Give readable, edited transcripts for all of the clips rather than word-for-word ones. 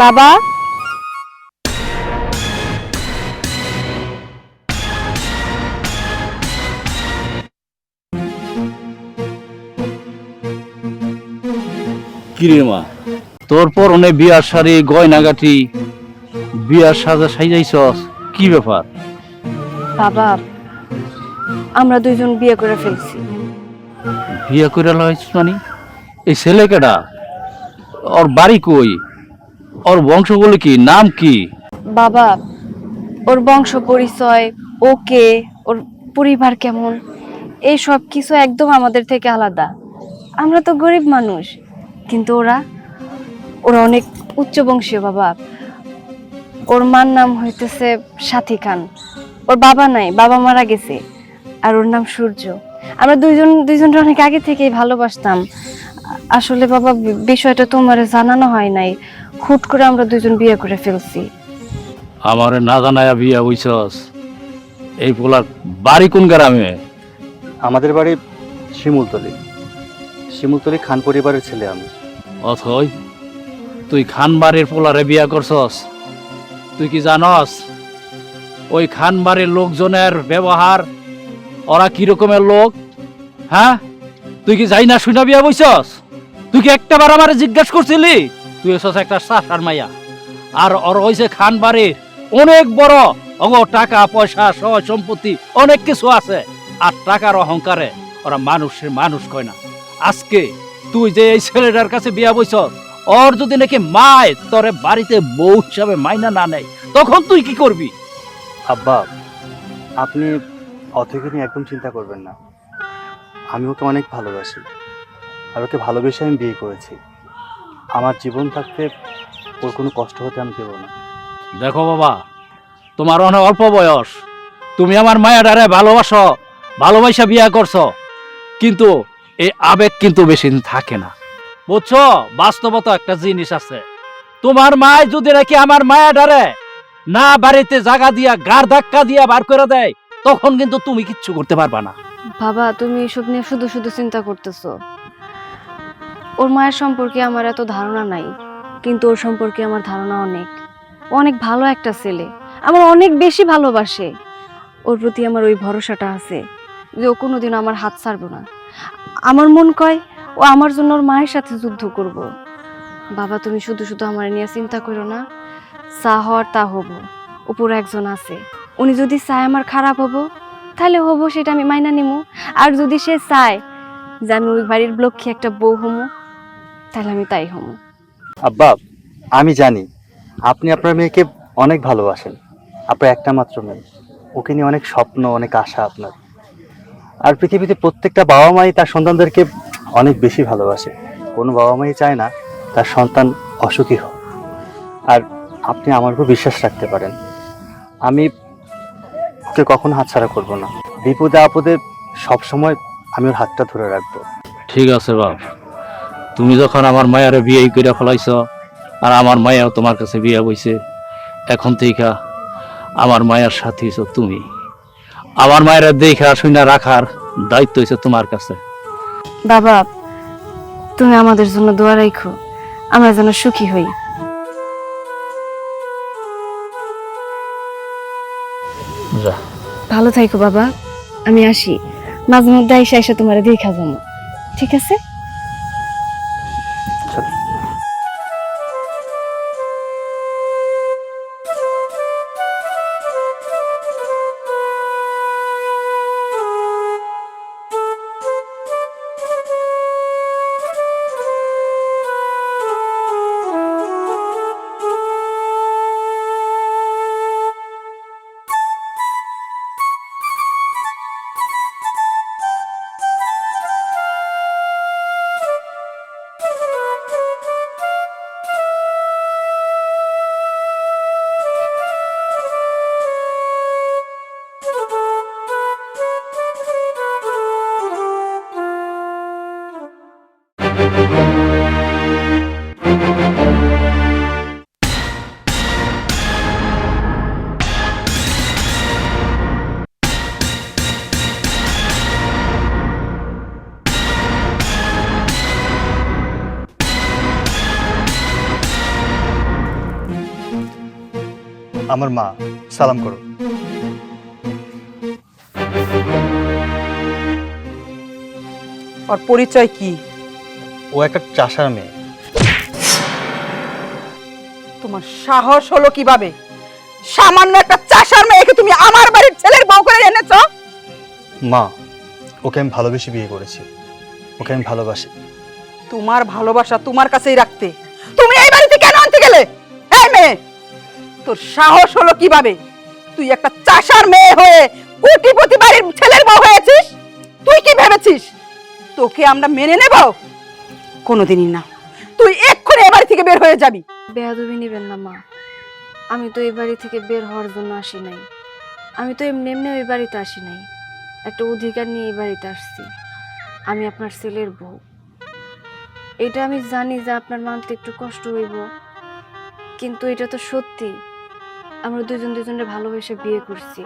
বাবা, কিরে মা, তোর পরনে বিয়ার শাড়ি গয়নাগাটি বিয়ার সাজা সাইজাইছস, কি ব্যাপার? বাবা, আমরা দুইজন বিয়ে করে ফেলছি। বিয়া করে লইছ মানে? এই ছেলে কেডা? ওর বাড়ি কই? ওর বংশ বলে কি, নাম কি? বাবা, ওর বংশ পরিচয়, ওকে, ওর পরিবার কেমন, এই সব কিছু একদম আমাদের থেকে আলাদা। আমরা তো গরিব মানুষ, কিন্তু ওরা ওরা অনেক উচ্চ বংশীয়। বাবা, ওর মার নাম হইতেছে সাথী খান। ওর বাবা নাই, বাবা মারা গেছে। আর ওর নাম সূর্য। আমরা দুইজনকে অনেক আগে থেকেই ভালোবাসতাম। আসলে বাবা, বিষয়টা তোমার জানানো হয় নাই, হুট করে আমরা দুইজন বিয়ে করে ফেলছি। আমারে না জানায়া বিয়া হইছস? এই পোলার বাড়ি কোন গ্রামে? আমাদের বাড়ি শিমুলতলি। শিমুলতলি খান পরিবারের ছেলে আমি। অথই তুই খানবাড়ির পোলারে বিয়া করছস? তুই কি জানস ওই খানবাড়ির লোকজনের ব্যবহার, ওরা কি রকমের লোক? হ্যাঁ, তুই কি যাই না শুনা বিয়া বইছস? তুই কি একটাবার আমারে জিজ্ঞেস করছিলি? তুই হইছস একটা সাসার মাইয়া, আর ওর হইছে খানবাড়ির অনেক বড় অগ টাকা পয়সা সহ সম্পত্তি অনেক কিছু আছে, আর টাকার অহংকারে ওরা মানুষের মানুষ কয় না। আজকে তুই যে এই ছেলেটার কাছে বিয়া বইছস, ওর যদি নাকি মায় তোরে বাড়িতে বউ হিসাবে মাইনা না নেয়, তখন তুই কি করবি? আব্বা, আপনি অথৈকে নিয়ে একদম চিন্তা করবেন না। আমি ওকে অনেক ভালোবাসি, আর ওকে ভালোবেসে আমি বিয়ে করেছি। আমার জীবন থাকতে ওর কোনো কষ্ট হতে আমি দেবো না। দেখো বাবা, তোমার অনেক অল্প বয়স, তুমি আমার মায়াডারে ভালোবাসো, ভালোবাসা বিয়া করছো, কিন্তু এই আবেগ কিন্তু বেশি দিন থাকে না, বুঝছো? বাস্তবতা একটা জিনিস আছে। তোমার মায় যদি নাকি আমার মায়াডারে না বাড়িতে জায়গা দিয়া গার ধাক্কা দিয়া বার করে দেয়, তখন কিন্তু তুমি কিচ্ছু করতে পারবা না। বাবা, তুমি এসব নিয়ে শুধু শুধু চিন্তা করতেছো। ওর মায়ের সম্পর্কে আমার এত ধারণা নাই, কিন্তু ওর সম্পর্কে আমার ধারণা অনেক। ও অনেক ভালো একটা ছেলে, আমার অনেক বেশি ভালোবাসে। ওর প্রতি আমার ওই ভরসাটা আছে যে ও কোনোদিন আমার হাত ছাড়বো না। আমার মন কয় ও আমার জন্য ওর মায়ের সাথে যুদ্ধ করব। বাবা, তুমি শুধু শুধু আমার নিয়ে চিন্তা করো না। যা হওয়ার তা হব, উপরে একজন আছে। উনি যদি চায় আমার খারাপ হবো, তাহলে হবো, সেটা আমি মাইনা নিমু। আর যদি সে চায় যে আমি ওই বাড়ির লক্ষ্মী একটা বউ হমু, তাহলে আমি তাই হমু। আব্বা, আমি জানি আপনি আপনার মেয়েকে অনেক ভালোবাসেন। আপনার একটা মাত্র মেয়ে, ওকে নিয়ে অনেক স্বপ্ন, অনেক আশা আপনার। আর পৃথিবীতে প্রত্যেকটা বাবা মাই তার সন্তানদেরকে অনেক বেশি ভালোবাসে। কোনো বাবা মাই চায় না তার সন্তান অসুখী হোক। আর আপনি আমার উপর বিশ্বাস রাখতে পারেন, আমি ওকে কখনো হাতছাড়া করবো না। বিপদে আপদে সবসময় আমি ওর হাতটা ধরে রাখবো। ঠিক আছে বাপ, তুমি যখন আমার মায়ারে বিয়ে করে ফেলাইছ, আর আমার মায়াও তোমার কাছে বিয়ে বইছে, এখন থেকে আমার মায়ের সাথী হইছো তুমি। আমার মায়ের দেখা শুনে রাখার দায়িত্ব হইছে তোমার কাছে। বাবা, তুমি আমাদের জন্য দোয়া রাখো, আমরা যেন সুখী হই। যা, ভালো থাইকো বাবা, আমি আসি। মাঝে মধ্যে এসে এসে তোমার দেখা যাবো, ঠিক আছে? আমার মা, সালাম করো। ওর পরিচয় কি? ও একটা চাষার মেয়ে। তোমার সাহস হলো কিভাবে? সামান্য একটা চাষার মেয়েকে তুমি আমার বাড়ির ছেলের বউ করে এনেছো? মা, ওকে আমি ভালোবেসে বিয়ে করেছি, ওকে আমি ভালোবাসি। তোমার ভালোবাসা তোমার কাছেই রাখতে তুমি এই বাড়িতে কেন আনতে গেলে? এই মেয়ে, তোর সাহস হলো কিভাবে? তুই একটা চাষার মেয়ে হয়ে কোটিপতি বাড়ির ছেলের বউ হয়েছিস? তুই কি ভেবেছিস তোকে আমরা মেনে নেব? কোনোদিনই না। তুই এক্ষুনি এই বাড়ি থেকে বের হয়ে যাবি। বেয়াদবি নেবেন না মা, আমি তো এই বাড়ি থেকে বের হওয়ার জন্য আসি নাই। আমি তো এমনি এমনি ওই বাড়িতে আসি নাই, একটা অধিকার নিয়ে এই বাড়িতে আসছি। আমি আপনার ছেলের বউ। এটা আমি জানি যে আপনার মানতে একটু কষ্ট হইব, কিন্তু এটা তো সত্যি। আমরা দুজন দুজনের ভালোবেসে বিয়ে করছি।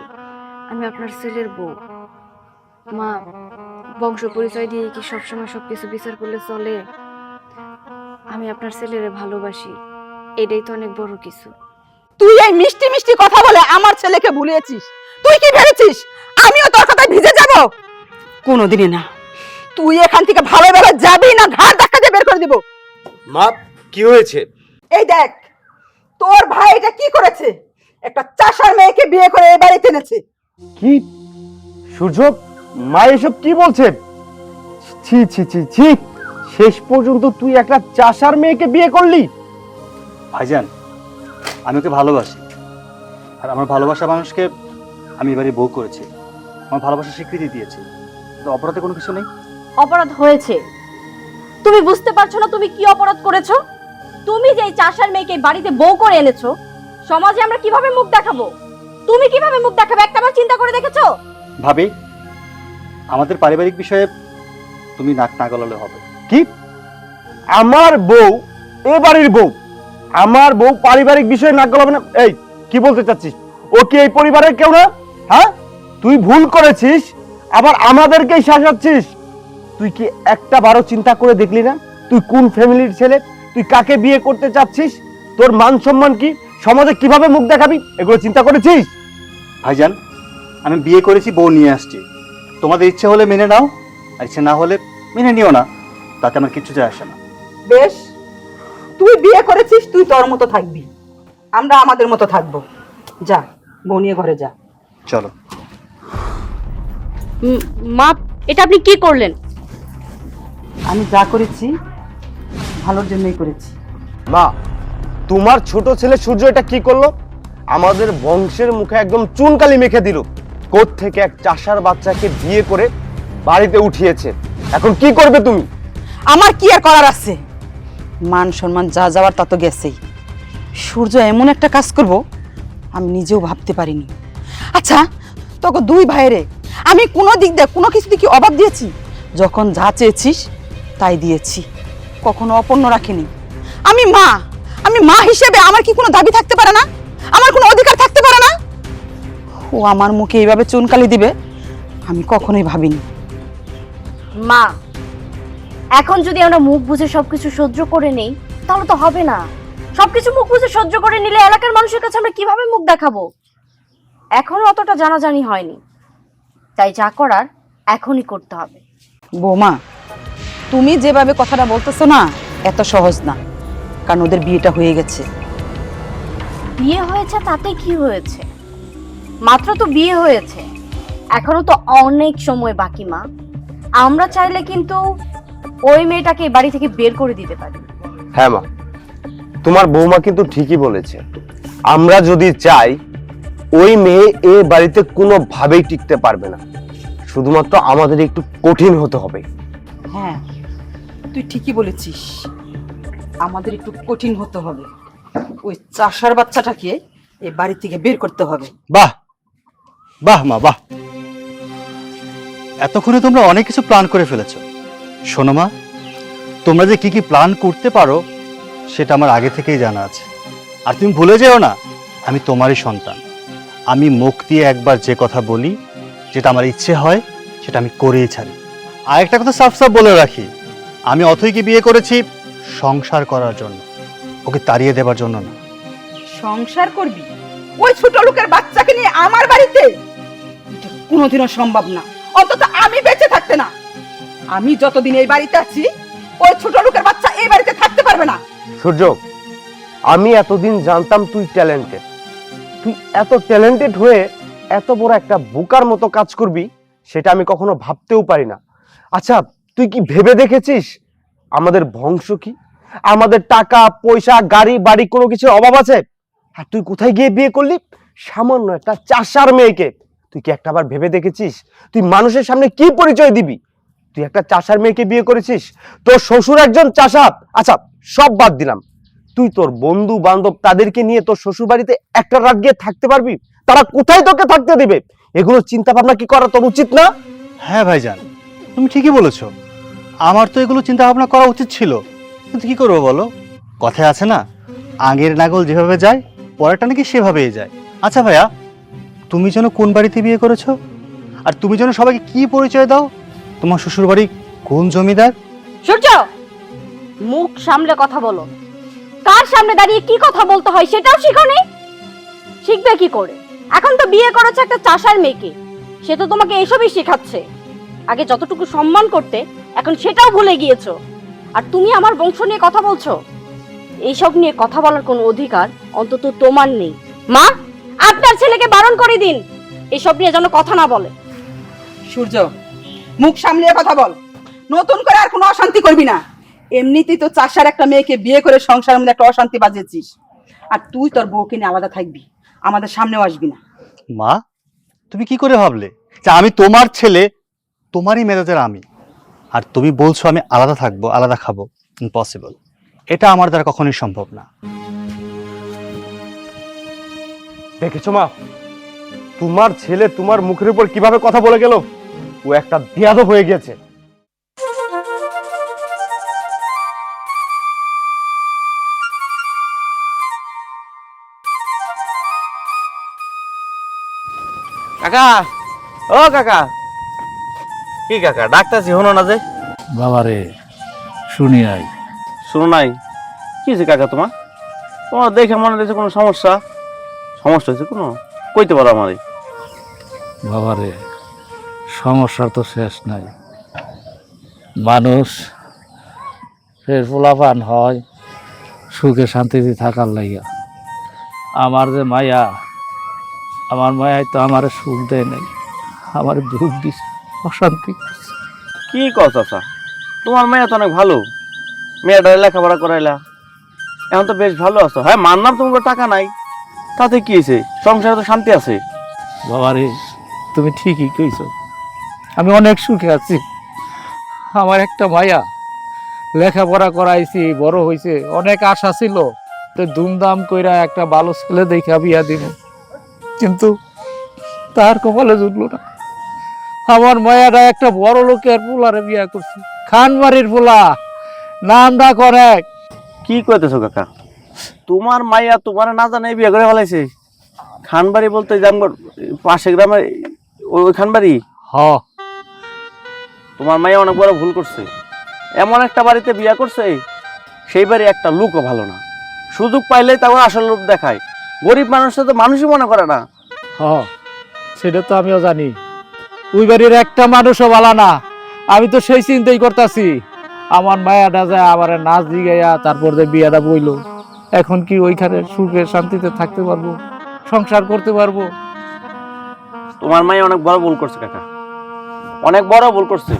আমি আপনার ছেলের বউ। মা, বংশ পরিচয় দিয়ে কি সবসময় সবকিছু বিচার করলে চলে? আমি আপনার ছেলেরে ভালোবাসি, এটাই তো অনেক বড় কিছু। তুই এই মিষ্টি মিষ্টি কথা বলে আমার ছেলেকে ভুলিয়েছিস। তুই কি ভেবেছিস আমিও তোর কথায় ভিজে যাব? কোনোদিনই না। তুই এখান থেকে ভালোভাবে যাবি না ঘাড় ধাক্কা দিয়ে বের করে দিব। মা, কি হয়েছে? এই দেখ, তোর ভাই এটা কি করেছে? একটা চাষার মেয়েকে বিয়ে করে এই বাড়িতে এনেছে। কি সূর্য, মা এসব কি বলছে? ছি ছি ছি ছি, শেষ পর্যন্ত তুই একটা চাষার মেয়েকে বিয়ে করলি? ভাইজান, আমি ওকে ভালোবাসি, আর আমার ভালোবাসা মানুষকে আমি এবারে বউ করেছি। আমার ভালোবাসা স্বীকৃতি দিয়েছি, তো অপরাধে কোনো কিছু নেই। অপরাধ হয়েছে। তুমি বুঝতে পারছো না তুমি কি অপরাধ করেছো? তুমি যে এই চাষার মেয়েকে বাড়িতে বউ করে এনেছো, সমাজে আমরা কিভাবে মুখ দেখাবো? তুমি কিভাবে মুখ দেখাবে একটাবার চিন্তা করে দেখেছো? ভাবি, আমাদের পারিবারিক বিষয়ে তুমি নাক না গলালে হবে। কি? আমার বউ, এ বাড়ির বউ, আমার বউ পারিবারিক বিষয়ে নাক গলাবে না? এই কি বলতে চাচ্ছিস? ও কি এই পরিবারের কেউ না? হ্যাঁ, তুই ভুল করেছিস, আবার আমাদেরকেই শাসাচ্ছিস। তুই কি একটা বারো চিন্তা করে দেখলি না তুই কোন ফ্যামিলির ছেলে, তুই কাকে বিয়ে করতে চাচ্ছিস, তোর মান সম্মান কি, সমাজে কিভাবে মুখ দেখাবি, এগুলো চিন্তা করেছিস? ভাইজান, আমি বিয়ে করেছি, বউ নিয়ে আসছি। তোমাদের ইচ্ছে হলে মেনে নাও, আর ইচ্ছে না হলে মেনে নিও না, তাতে আমার কিচ্ছু যায় আসে না। বেশ, তুই বিয়ে করেছিস, তুই তোর মতো থাকবি, আমরা আমাদের মতো থাকবো। যা, বউ নিয়ে ঘরে যা। চলো। মা, এটা আপনি কি করলেন? আমি যা করেছি ভালোর জন্যই করেছি। মা, তোমার ছোট ছেলে সূর্য এটা কি করলো? আমাদের বংশের মুখে একদম চুনকালি মেখে দিল। কোত্থেকে এক চাষার বাচ্চাকে বিয়ে করে বাড়িতে উঠিয়েছে। এখন কি করবে তুমি? আমার কি আর করার আছে? মান সম্মান যা যাওয়ার তা তো গেছেই। সূর্য এমন একটা কাজ করব আমি নিজেও ভাবতে পারিনি। আচ্ছা, তোকে দুই ভাইরে আমি কোনো দিক দিয়ে কোনো কিছু কি অভাব দিয়েছি? যখন যা চেয়েছিস তাই দিয়েছি, কখনো অপন্ন রাখিনি। আমি মা হিসেবে আমার কি কোনো দাবি থাকতে পারে না? আমার কোনো অধিকার থাকতে পারে না? ও আমার মুখে এইভাবে চুনকালি দিবে আমি কখনোই ভাবিনি। মা, এখন যদি আমরা মুখ বুঝে সবকিছু সহ্য করে নেই তাহলে তো হবে না। সবকিছু মুখ বুঝে সহ্য করে নিলে এলাকার মানুষের কাছে আমরা কিভাবে মুখ দেখাবো? এখনো অতটা জানাজানি হয়নি, তাই যা করার এখনই করতে হবে। বৌমা, তুমি যেভাবে কথাটা বলতেছো না, এত সহজ না, কারণ ওদের বিয়েটা হয়ে গেছে। বিয়ে হয়েছে তাতে কি হয়েছে? মাত্র তো বিয়ে হয়েছে, এখনো তো অনেক সময় বাকি। মা, আমরা চাইলে কিন্তু ওই মেয়েটাকে বাড়ি থেকে বের করে দিতে পারি। হ্যাঁ মা, তোমার বৌমা কিন্তু ঠিকই বলেছে। আমরা যদি চাই, ওই মেয়ে এ বাড়িতে কোনোভাবেই টিকতে পারবে না। শুধুমাত্র আমাদের একটু কঠিন হতে হবে। হ্যাঁ, তুই ঠিকই বলেছিস, আমাদের একটু কঠিন হতে হবে। ওই চাষার বাচ্চাটাকে এই বাড়ি থেকে বের করতে হবে। বাহ বাহ মা, বাহ! এতক্ষণে তোমরা অনেক কিছু প্ল্যান করে ফেলেছো। শোনো মা, তোমরা যে কি কি প্ল্যান করতে পারো সেটা আমার আগে থেকেই জানা আছে। আর তুমি ভুলে যেও না, আমি তোমারই সন্তান। আমি মুখ দিয়ে একবার যে কথা বলি, যেটা আমার ইচ্ছে হয় সেটা আমি করেই ছাড়ি। আর একটা কথা সাফ সাফ বলে রাখি, আমি অথৈকে বিয়ে করেছি সংসার করার জন্য, ওকে তাড়িয়ে দেবার জন্য না। সংসার করবি? ওই ছোট লোকের বাচ্চাকে নিয়ে আমার বাড়িতে? এটা কোনোদিনও সম্ভব না, অন্তত আমি বেঁচে থাকতে না। আমি যতদিন এই বাড়িতে আছি ওই ছোট লোকের বাচ্চা এই বাড়িতে থাকতে পারবে না। সূর্য, আমি এতদিন জানতাম তুই ট্যালেন্টেড, তুই এত ট্যালেন্টেড হয়ে এত বড় একটা বোকার মতো কাজ করবি সেটা আমি কখনো ভাবতেও পারি না। আচ্ছা, তুই কি ভেবে দেখেছিস আমাদের বংশ কি? আমাদের টাকা পয়সা গাড়ি বাড়ি কোনো কিছুর অভাব আছে? আর তুই কোথায় গিয়ে বিয়ে করলি? সামান্য একটা চাষার মেয়েকে। তুই কি একটাবার ভেবে দেখেছিস তুই মানুষের সামনে কি পরিচয় দিবি? তুই একটা চাষার মেয়েকে বিয়ে করেছিস, তোর শ্বশুর একজন চাষা। আচ্ছা, সব বাদ দিলাম, তুই তোর বন্ধু বান্ধব তাদেরকে নিয়ে তোর শ্বশুর বাড়িতে একটা রাত গিয়ে থাকতে পারবি? তারা কোথায় তোকে থাকতে দেবে? এগুলো চিন্তা ভাবনা কি করা তোর উচিত না? হ্যাঁ ভাইজান, তুমি ঠিকই বলেছ, আমার তো এগুলো চিন্তা ভাবনা করা উচিত ছিল, কিন্তু কি করবো বলো, কথায় আছে না, আগের নাগল যেভাবে যায় পরেরটা নাকি সেভাবেই যায়। আচ্ছা ভাইয়া, তুমি যেন কোন বাড়িতে বিয়ে করেছো, আর তুমি যেন সবাইকে কি পরিচয় দাও? তোমার শ্বশুর বাড়ি কোন জমিদার? সূর্য, মুখ সামলে কথা বলো। কার সামনে দাঁড়িয়ে কি কথা বলতে হয় সেটাও শিখো নি? শিখবে কি করে? এখন তো বিয়ে করেছে একটা চাষার মেয়েকে, সে তো তোমাকে এইসবই শেখাচ্ছে। আগে যতটুকু সম্মান করতে এখন সেটাও ভুলে গিয়েছো। আর তুমি আমার বংশ নিয়ে কথা বলছো? এইসব নিয়ে কথা বলার কোনো অধিকার অন্তত তোমার নেই। মা, আপনার ছেলেকে বারণ করে দিন এসব নিয়ে যেন কথা না বলে। সূর্য, মুখ সামলিয়ে কথা বল, নতুন করে আর কোনো অশান্তি করবি না। এমনিতেই তো চাষার একটা মেয়েকে বিয়ে করে সংসারের মধ্যে একটা অশান্তি বাজিয়েছিস, আর তুই তোর বউকে নিয়ে আলাদা থাকবি, আমাদের সামনেও আসবি না। মা, তুমি কি করে ভাবলে যে আমি তোমার ছেলে, তোমারই মেজাজের আমি, আর তুমি বলছো আমি আলাদা থাকবো আলাদা খাবো? ইম্পসিবল, এটা আমার দ্বারা কখনোই সম্ভব না। দেখেছো মা, তোমার ছেলে তোমার মুখের উপর কিভাবে কথা বলে গেল? ও একটা বেয়াদব হয়ে গেছে। কাকা, ও কাকা, কি কাকা ডাক্তারছি হনো না যে? বাবারে, শুনি নাই। শুনো নাই? কি হয়েছে কাকা তোমার? তোমার দেখে মনে হচ্ছে কোনো সমস্যা সমস্যা হয়েছে কোনো? কইতে পারো আমারে? বাবারে, সমস্যার তো শেষ নাই। মানুষ ফের পোলাপান হয় সুখে শান্তিতে থাকার লাইগা। আমার যে মায়া, আমার মায়াই তো আমার সুখ দেয় নাই, আমার দুঃখ দিছে, অশান্তি করছে। কি কও চাচা, তোমার মেয়ে তো অনেক ভালো, মেয়েটা লেখাপড়া করাইলা, এখন তো বেশ ভালো আছো। হ্যাঁ মানলাম তোমার টাকা নাই, তাতে কি হয়েছে, সংসারে তো শান্তি আছে। বাবারে, তুমি ঠিকই কইছো, আমি অনেক সুখে আছি। আমার একটা মায়া, লেখাপড়া করাইছি, বড় হইছে, অনেক আশা ছিল তো ধুমধাম কইরা একটা ভালো ছেলে দেখা বিয়া দিব, কিন্তু তার কপালে জুটলো না। আমার মায়াটা একটা বড় লোকের পোলারে বিয়া করছে, খানবাড়ির পোলা, নাম ডাক অনেক। কি কইতেছো কাকা? তোমার মাইয়া তোমার না জানে বিয়ে করে ফেলাইছে? খানবাড়ি বলতে জামগড় পাশে গ্রামের ওই খানবাড়ি? হ, তোমার মাইয়া অনেক বড় ভুল করছে, এমন একটা বাড়িতে বিয়ে করছে সেই বাড়ি একটা লোকও ভালো না, সুযোগ পাইলেই তারপর আসল রূপ দেখায়। গরিব মানুষটা তো মানুষই মনে করে না। হ, সেটা তো আমিও জানি। ওই বাড়ির একটা মানুষও ভালো না, আমি তো সেই চিন্তাই করতেছি। আমার মায়াটা যায় আবার নাচ দিগাইয়া তারপর যে বিয়াটা বইলো, এখন কি ওইখানে সুখে শান্তিতে থাকতে পারবো, সংসার করতে পারবো? তোমার মাইয়া অনেক বড় ভুল করছে কাকা, অনেক বড় ভুল করছে।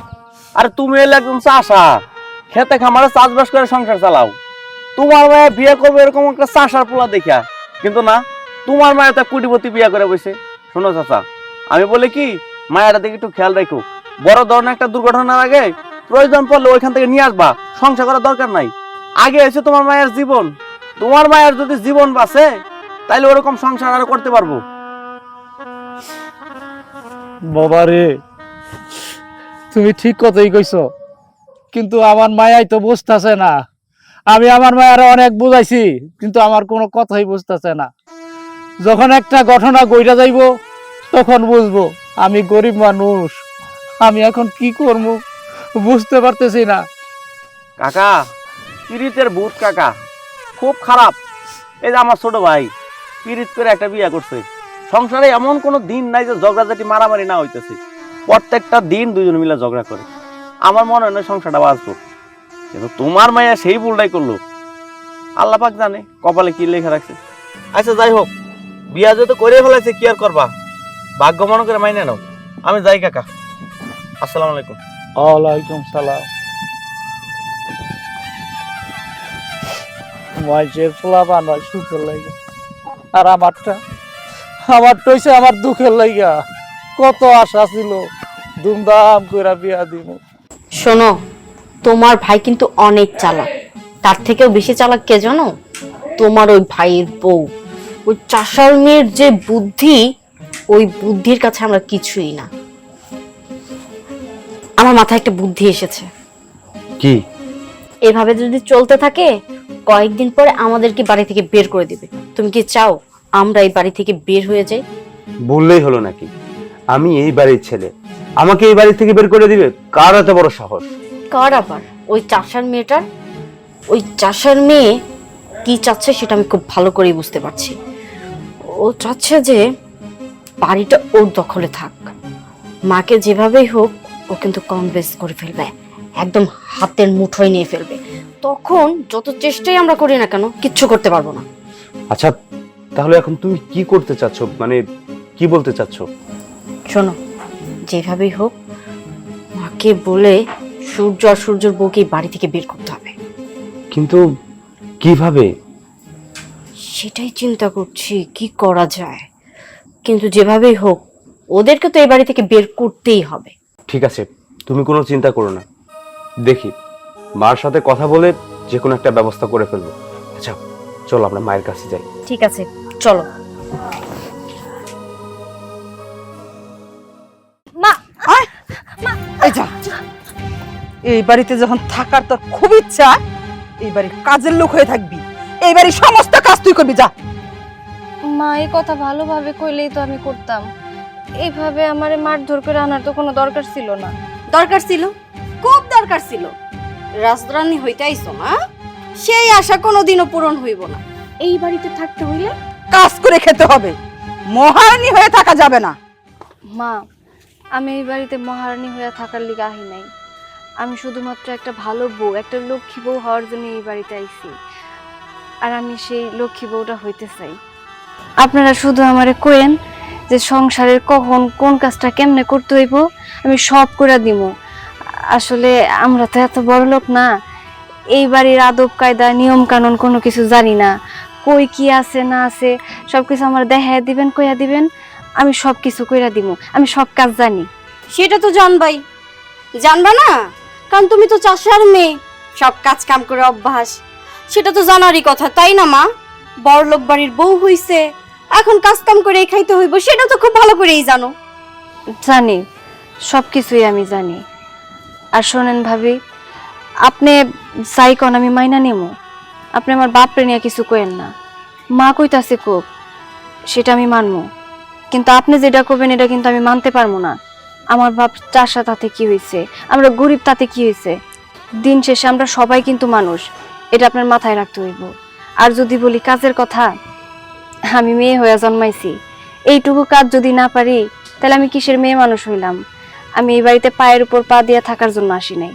আরে তুমি এলে একদম চাষা, খেতে খামারে চাষবাস করে সংসার চালাও, তোমার মায়া বিয়ে করবে এরকম একটা চাষার পোলা দেখা, কিন্তু না, তোমার মায়া তো কোটিপতি বিয়ে করে বসে। শোনো চাচা, আমি বলি কি, মায়াটা দিকে একটু খেয়াল রাখো, বড় ধরনের একটা দুর্ঘটনার আগে প্রয়োজন পড়লে ওইখান থেকে নিয়ে আসবা, সংসার করার দরকার নাই। আগে এসে তোমার মায়ের জীবন, তোমার মায়ের যদি জীবন বাঁচে তাইলে ওরকম সংসার আরো করতে পারবো। বাবারে, তুমি ঠিক কথাই কইছো, কিন্তু আমার মায়াই তো বুঝতেছে না। আমি আমার মায়ের অনেক বুঝাইছি, কিন্তু আমার কোনো কথাই বুঝতেছে না। যখন একটা ঘটনা গইরা যাইব তখন বুঝবো। আমি গরিব মানুষ, আমি এখন কি করবো বুঝতে পারতেছি না। কাকা, কিরিতের ভূত কাকা, খুব খারাপ। এই যে আমার ছোট ভাই, পিরিত করে একটা বিয়ে করছে। সংসারে এমন কোনো দিন নাই যে ঝগড়াঝাটি মারামারি না হইতেছে। প্রত্যেকটা দিন দুজন মিলে ঝগড়া করে। আমার মনে হয় না সংসারটা বাঁচবো, কিন্তু তোমার মাইয়া সেই ভুলটাই করলো। আল্লাহ পাক জানে কপালে কি লেখা রাখছে। আচ্ছা যাই হোক, বিয়া যেহেতু করে ফেলাইছে কি আর করবা, ভাগ্য মনে করে মাইনে নাও। আমি যাই কাকা, আসসালামু আলাইকুম। ওয়ালাইকুম সালাম। মাইজের ফোলাবা নয় সুখের লাইগা, আর আমারটা হইছে আমার দুঃখের লাইগা। কত আশা ছিল ধুমধাম কইরা বিয়া দিব। শোনো, তোমার ভাই কিন্তু অনেক চালাক। তার থেকেও বেশি চালাক কে জানো? তোমার ওই ভাইয়ের বউ। ওই চাষার মেয়ের যে বুদ্ধি, ওই বুদ্ধির কাছে আমরা কিছুই না। আমার মাথায় একটা বুদ্ধি এসেছে। কি? এভাবে যদি চলতে থাকে কয়েকদিন পরে আমাদেরকে বাড়ি থেকে বের করে দিবে। তুমি কি চাও আমরা এই বাড়ি থেকে বের হয়ে যাই? বললেই হলো নাকি? আমি এই বাড়ির ছেলে, আমাকে এই বাড়ি থেকে বের করে দিবে? কার এত বড় সাহস? কার আবার? ওই চাষার মেয়েটার। ওই চাষার মেয়ে কি চাচ্ছে সেটা আমি খুব ভালো করেই বুঝতে পারছি। ও চাচ্ছে যে বাড়িটা ওর দখলে থাক। মাকে যেভাবেই হোক ও কিন্তু কনভিন্স করে ফেলবে, একদম হাতের মুঠোয় নিয়ে ফেলবে। তখন যত চেষ্টাই আমরা করি না কেন কিচ্ছু করতে পারবো না। আচ্ছা তাহলে এখন তুমি কি করতে চাচ্ছ, মানে কি বলতে চাচ্ছ? শোনো, যেভাবেই হোক মাকে বলে সূর্য আর সূর্যের বউকে এই বাড়ি থেকে বের করতে হবে। কিন্তু কিভাবে? সেটাই চিন্তা করছি কি করা যায়। কিন্তু যেভাবেই হোক ওদেরকে তো এই বাড়ি থেকে বের করতেই হবে। ঠিক আছে, তুমি কোনো চিন্তা করো না, দেখি মার সাথে কথা বলে যে কোনো একটা ব্যবস্থা করে ফেলবো। আচ্ছা চলো আমরা মায়ের কাছে যাই। ঠিক আছে, চলো। মা, এই যা, এই বাড়িতে যখন থাকার তোর খুব ইচ্ছা, এই বাড়ির কাজের লোক হয়ে থাকবি, এই বাড়ির সমস্ত কাজ তুই করবি। যা। মা এই কথা ভালোভাবে কইলেই তো আমি করতাম। এইভাবে আমারে মারধর করে আনার তো কোনো দরকার ছিল না। দরকার ছিল, খুব দরকার ছিল। রাজরানী হইতে আইছো না, সেই আশা কোনোদিনও পূরণ হইব না। এই বাড়িতে থাকতে হইলে কাজ করে খেতে হবে, মহারানী হয়ে থাকা যাবে না। মা, আমি এই বাড়িতে মহারানী হয়ে থাকার লিগে আহি নাই। আমি শুধুমাত্র একটা ভালো বউ, একটা লক্ষ্মী বউ হওয়ার জন্য এই বাড়িতে আইছি। আর আমি সেই লক্ষ্মী বউটা হইতে চাই। আপনারা শুধু আমারে কইেন যে সংসারের কখন কোন কাজটা কেমনে করতে হইব, আমি সব করে দিব। আসলে আমরা তো এত বড় লোক না, এই বাড়ির আদব কায়দা নিয়ম কানুন কোনো কিছু জানি না। কই কি আছে না আছে সবকিছু আমার দেখায় দিবেন, কইয়া দিবেন, আমি সব কিছু কইরা দিব। আমি সব কাজ জানি। সেটা তো জানবাই, জানবা না? কারণ তুমি তো চাষার মেয়ে, সব কাজ কাম করে অভ্যাস। সেটা তো জানারই কথা, তাই না মা? বড়লোক বাড়ির বউ হইছে, এখন কাজ কাম করে খাইতে হইব, সেটা তো খুব ভালো করেই জানো। জানি, সব কিছুই আমি জানি। আর শোনেন ভাবি, আপনি যাই কন আমি মাইনা নেমো। আপনি আমার বাপরে নিয়ে কিছু কইেন না। মা কইতাছে খুব, সেটা আমি মানবো, কিন্তু আপনি যেটা করবেন এটা কিন্তু আমি মানতে পারবো না। আমার বাপ চাষা, তাতে কি হয়েছে? আমরা গরিব, তাতে কি হয়েছে? দিন শেষে আমরা সবাই কিন্তু মানুষ, এটা আপনার মাথায় রাখতে হইব। আর যদি বলি কাজের কথা, আমি মেয়ে হয়ে জন্মাইছি, এইটুকু কাজ যদি না পারি তাহলে আমি কিসের মেয়ে মানুষ হইলাম? আমি এই বাড়িতে পায়ের উপর পা দিয়ে থাকার জন্য আসি নাই।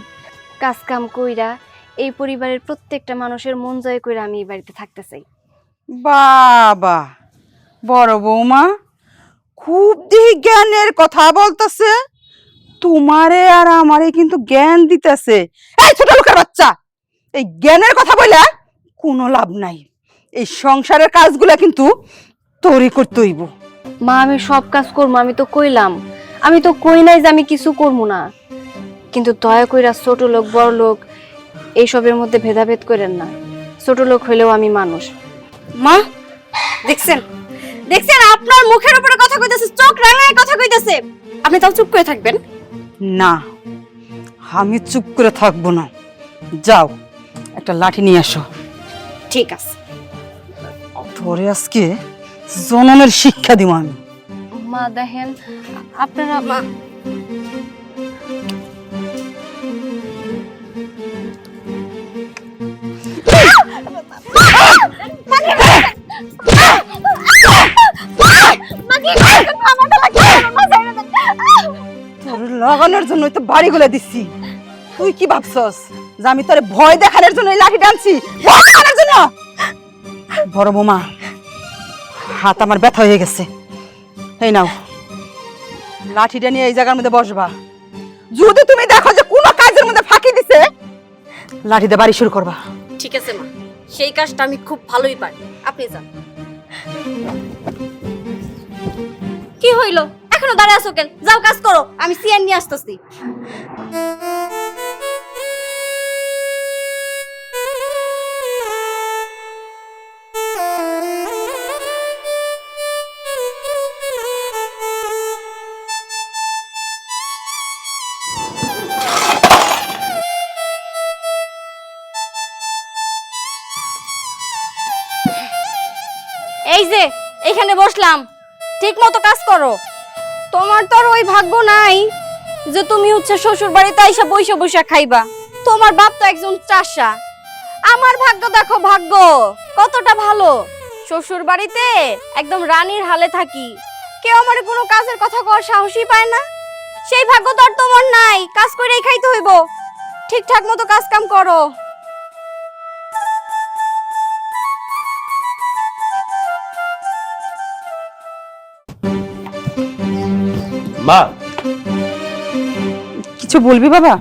কাজ কাম কইরা এই পরিবারের প্রত্যেকটা মানুষের মন জয় কইরা আমি এই বাড়িতে থাকতে চাই। বাবা, বড় বৌমা খুব দিহি জ্ঞানের কথা বলতেছে। তোমারে আর আমারে কিন্তু জ্ঞান দিতেছে। এই ছোট লোকের বাচ্চা, এই জ্ঞানের কথা বলে কোনো লাভ নাই। এই সংসারের কাজগুলা কিন্তু তোরই করতে হইব। মা, আমি সব কাজ করবো, আমি তো কইলাম। আমি তো কই নাই যে আমি কিছু করবো না, কিন্তু দয়া কইরা ছোট লোক বড় লোক এইসবের মধ্যে ভেদাভেদ করেন না। ছোট লোক হইলেও আমি মানুষ। মা, দেখছেন দেখছেন আপনার মুখের উপরে কথা কইতাছে, চোখ রাঙায় কথা কইতাছে, আপনি তাও চুপ করে থাকবেন? না, আমি চুপ করে থাকবো না। যাও, একটা লাঠি নিয়ে আসো। ঠিক আছে। তোরে আজকে জননের শিক্ষা দিব আমি। মা দেখেন, আপনারা মা, তোর লাগানোর জন্য তো বাড়িগুলো দিচ্ছি। তুই কি ভাবছস যে আমি তোরে ভয় দেখানোর জন্য এই লাঠি টানছি? ভয় দেখানোর জন্য? বড় বোমা, হাত আমার ব্যথা হয়ে গেছে। এই নাও, লাঠিটা নিয়ে এই জায়গার মধ্যে বসবা। যদি তুমি দেখো যে কোনো কাজের মধ্যে ফাঁকি দিছে, লাঠিতে বাড়ি শুরু করবা। ঠিক আছে মা, সেই কাজটা আমি খুব ভালোই পারি, আপনি যান। কি হইলো, এখনো দাঁড়ায় আছো কেন? যাও কাজ করো, আমি সিএন নিয়ে আসতেছি। এই যে এখানে বসলাম, ঠিক মতো কাজ করো। তোমার তো আর ওই ভাগ্য নাই যে তুমি হচ্ছে শ্বশুর বাড়িতে আইসা বইসা বইসা খাইবা। তোমার বাপ তো একজন চাষা। আমার ভাগ্য দেখো, ভাগ্য কতটা ভালো। শ্বশুর বাড়িতে একদম রানীর হালে থাকি, কেউ আমার কোনো কাজের কথা কওয়ার সাহসই পায় না। সেই ভাগ্য তো আর তোমার নাই, কাজ করেই খাইতে হইব। ঠিকঠাক মতো কাজ কাম করো। মা, কিছু বলবি বাবা?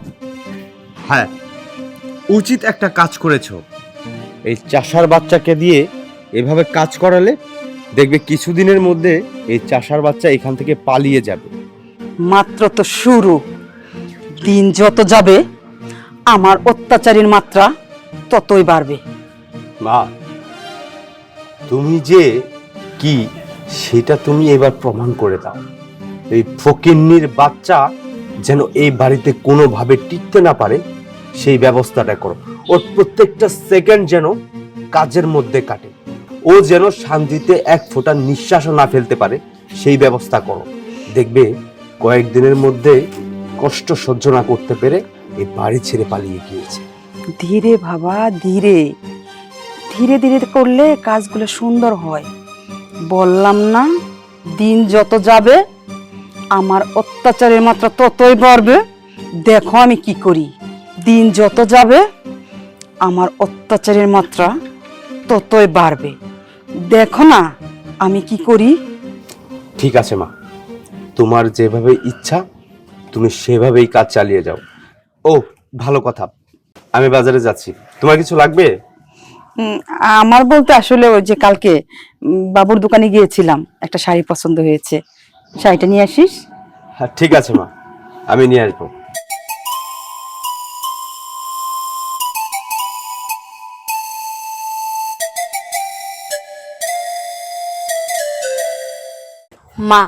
হ্যাঁ, উচিত একটা কাজ করেছো। এই চাষার বাচ্চাকে দিয়ে এভাবে কাজ করালে দেখবে কিছুদিনের মধ্যে এই চাষার বাচ্চা এখান থেকে পালিয়ে যাবে। মাত্র তো শুরু। দিন যত যাবে আমার অত্যাচারীর মাত্রা ততই বাড়বে। মা, তুমি যে কি সেটা তুমি এবার প্রমাণ করে দাও। এই ফকিন্নির বাচ্চা যেন এই বাড়িতে কোনোভাবে টিকতে না পারে সেই ব্যবস্থাটা করো। ওর প্রত্যেকটা সেকেন্ড যেন কাজের মধ্যে কাটে, ও যেন শান্তিতে এক ফোঁটা নিঃশ্বাসও না ফেলতে পারে সেই ব্যবস্থা করো। দেখবে কয়েকদিনের মধ্যে কষ্ট সহ্য না করতে পেরে এই বাড়ি ছেড়ে পালিয়ে গিয়েছে। ধীরে বাবা, ধীরে ধীরে ধীরে করলে কাজগুলো সুন্দর হয়। বললাম না, দিন যত যাবে আমার অত্যাচারের মাত্রা ততই বাড়বে। দেখো আমি কি করি। দিন যত যাবে আমার অত্যাচারের মাত্রা ততই বাড়বে। দেখো না আমি কি করি। ঠিক আছে মা, তোমার যেভাবে ইচ্ছা তুমি সেভাবেই কাজ চালিয়ে যাও। ও ভালো কথা, আমি বাজারে যাচ্ছি, তোমার কিছু লাগবে? আমার বলতে আসলে ওই যে কালকে বাবুর দোকানে গিয়েছিলাম, একটা শাড়ি পছন্দ হয়েছে, শাড়িটা নিয়ে আসিস। হ্যাঁ ঠিক আছে মা, আমি নিয়ে আসবো। মা,